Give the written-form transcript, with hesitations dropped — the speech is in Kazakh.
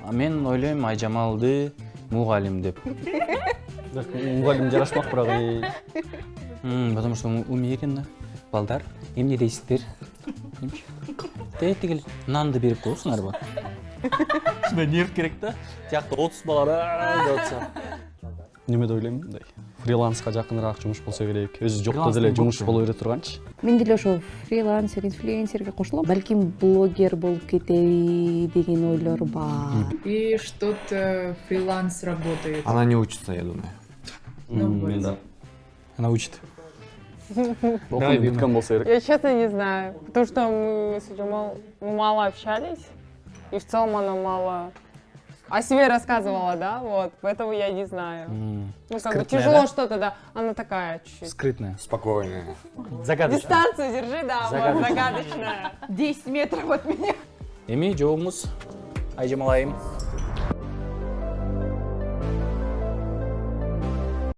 Мен ойлойм Айжамалды мугалим деп. Мугалим жарашмак бирок. Потому что умеренно. Балдар, эмне дейсиздер? Тегил нанды берип коесуңарбы? Ушундай нерв керек да. Тиякта 30 бала деп атса. Неме деп ойлойм мындай. Фриланска жакыныраак жумуш болсо керек. Өзү жокто деле Фриланстан жумуш көп боло бере турганчы. Мен деле ошо фрилансер, инфлюенсерге кошулам. Балким блогер болуп кетеби деген ойлор бар. И что-то фриланс работает. Она не учится, я думаю. Мен да. Она учит. Окуп бүткөн болсо керек. Я честно не знаю, потому что мы с Джамал мало общались, и в целом она мало о себе рассказывала, да, вот, поэтому я не знаю. Ну, как бы Скрытная, тяжело да? что-то, да, она такая чуть-чуть. Скрытная. Спокойная. Загадочная. Дистанцию держи, да, вот, загадочная. 10 метров от меня. Эми жообуз Айжамал айым.